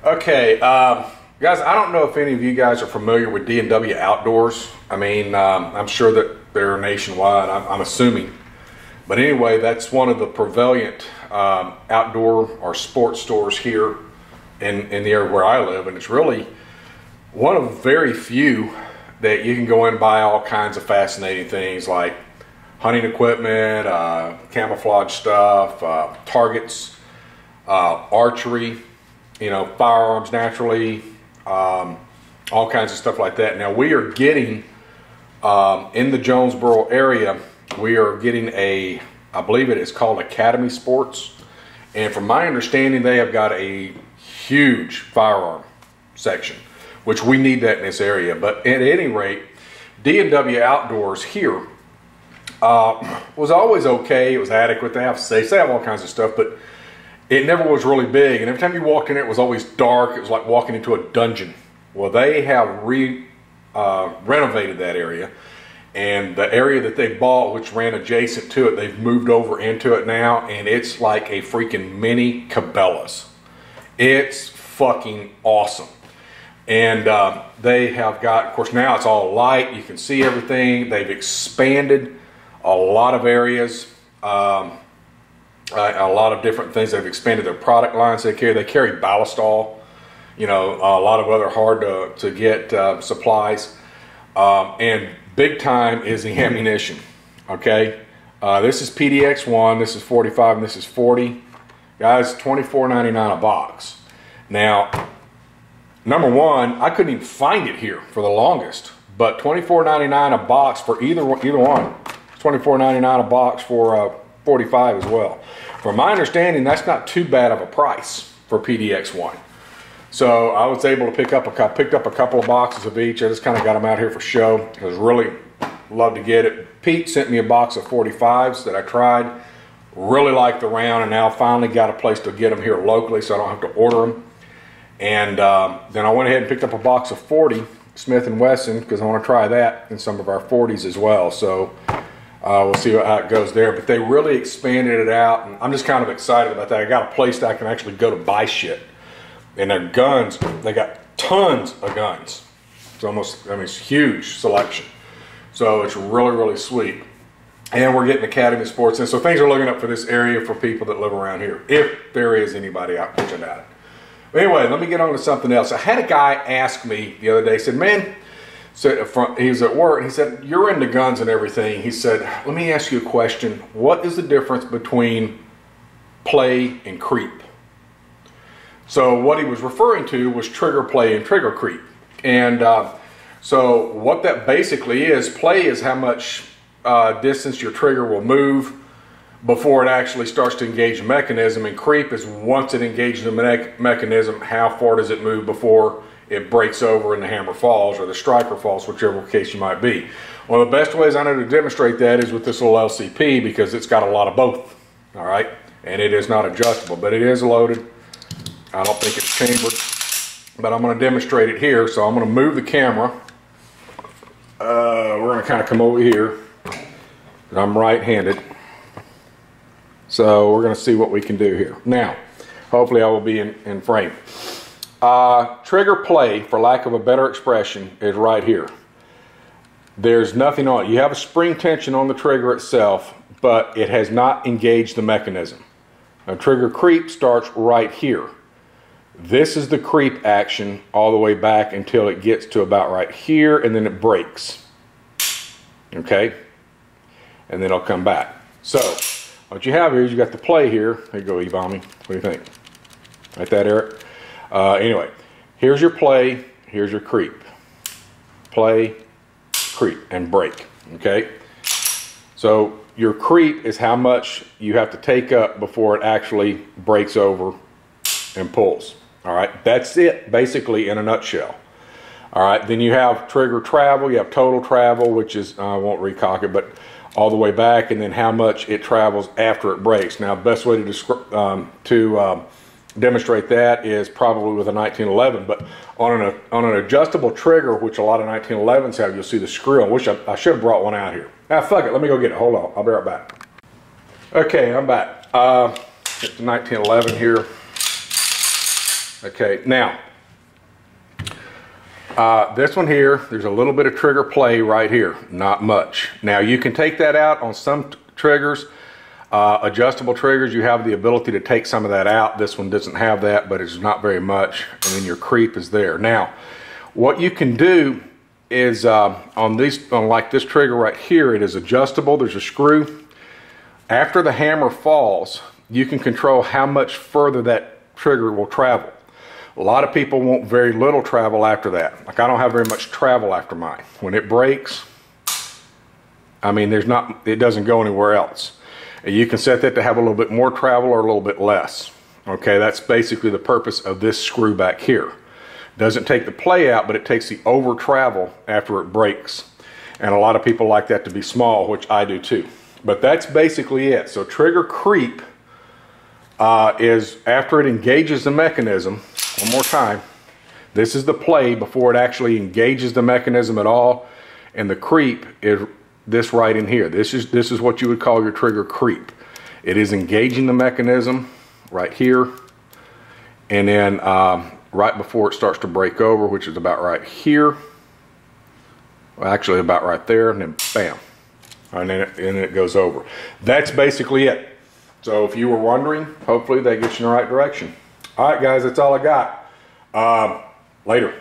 Okay, guys, I don't know if any of you guys are familiar with D&W Outdoors. I mean, I'm sure that they're nationwide, I'm assuming. But anyway, that's one of the prevalent outdoor or sports stores here in the area where I live. And it's really one of very few that you can go in and buy all kinds of fascinating things like hunting equipment, camouflage stuff, targets, archery, firearms naturally, all kinds of stuff like that. Now we are getting, in the Jonesboro area, we are getting I believe it is called Academy Sports. And from my understanding, they have got a huge firearm section, which we need that in this area. But at any rate, D&W Outdoors here was always okay. It was adequate. They have all kinds of stuff, but it never was really big. And every time you walked in, it was always dark. It was like walking into a dungeon. Well, they have renovated that area. And the area that they bought, which ran adjacent to it, they've moved over into it now. And it's like a freaking mini Cabela's. It's fucking awesome. And they have got, of course, now it's all light. You can see everything. They've expanded a lot of areas. A lot of different things. They've expanded their product lines they carry. They carry Ballistol, a lot of other hard to get supplies. And big time is the ammunition, okay? This is PDX1, this is 45, and this is 40. Guys, $24.99 a box. Now, number one, I couldn't even find it here for the longest, but $24.99 a box for either one. $24.99 a box for 45 as well. From my understanding, that's not too bad of a price for PDX1. So I was able to pick up a couple of boxes of each. I just kind of got them out here for show. I was really love to get it. Pete sent me a box of 45s that I tried. Really liked the round, and now finally got a place to get them here locally, so I don't have to order them. And then I went ahead and picked up a box of 40 Smith & Wesson because I want to try that in some of our 40s as well. So we'll see how it goes there. But they really expanded it out, and I'm just kind of excited about that. I got a place that I can actually go to buy shit. And their guns, they got tons of guns. It's almost, it's huge selection. So it's really, really sweet. And we're getting Academy Sports in. So things are looking up for this area for people that live around here, if there is anybody out there at it. But anyway, let me get on to something else. I had a guy ask me the other day, he said, man, he was at work, and he said, you're into guns and everything. He said, let me ask you a question. What is the difference between play and creep? So what he was referring to was trigger play and trigger creep. And so what that basically is, play is how much distance your trigger will move before it actually starts to engage the mechanism, and creep is once it engages the mechanism, how far does it move before it breaks over and the hammer falls or the striker falls, whichever case you might be. One of the best ways I know to demonstrate that is with this little LCP, because it's got a lot of both, all right? And it is not adjustable, but it is loaded. I don't think it's chambered, but I'm going to demonstrate it here. So I'm going to move the camera. We're going to kind of come over here. And I'm right-handed. So we're going to see what we can do here. Now, hopefully I will be in frame. Trigger play, for lack of a better expression, is right here. There's nothing on it. You have a spring tension on the trigger itself, but it has not engaged the mechanism. Now, trigger creep starts right here. This is the creep action all the way back until it gets to about right here, and then it breaks. Okay? And then it'll come back. So, what you have here is you got the play here. There you go, E-Bommy. What do you think? Like that, Eric? Anyway, here's your play, here's your creep. Play, creep, and break. Okay? So, your creep is how much you have to take up before it actually breaks over and pulls. All right, that's it basically in a nutshell. All right, then you have trigger travel, you have total travel, which is, I won't recock it, but all the way back, and then how much it travels after it breaks. Now, the best way to demonstrate that is probably with a 1911, but on an adjustable trigger, which a lot of 1911s have, you'll see the screw. I wish I should have brought one out here. Ah, fuck it, let me go get it. Hold on, I'll be right back. Okay, I'm back. It's the 1911 here. Okay, now, this one here, there's a little bit of trigger play right here, not much. Now you can take that out on some triggers. Adjustable triggers, you have the ability to take some of that out. This one doesn't have that, but it's not very much, and then your creep is there. Now, what you can do is on like this trigger right here, it is adjustable. There's a screw. After the hammer falls, you can control how much further that trigger will travel. A lot of people want very little travel after that. Like I don't have very much travel after mine. When it breaks, I mean, it doesn't go anywhere else. You can set that to have a little bit more travel or a little bit less. Okay, that's basically the purpose of this screw back here. Doesn't take the play out, but it takes the over travel after it breaks. And a lot of people like that to be small, which I do too. But that's basically it. So trigger creep is after it engages the mechanism. One more time. This is the play before it actually engages the mechanism at all. And the creep is this right in here. This is what you would call your trigger creep. It is engaging the mechanism right here. And then right before it starts to break over, which is about right here. Well, actually about right there, and then bam. And then it goes over. That's basically it. So if you were wondering, hopefully that gets you in the right direction. All right, guys, that's all I got. Later.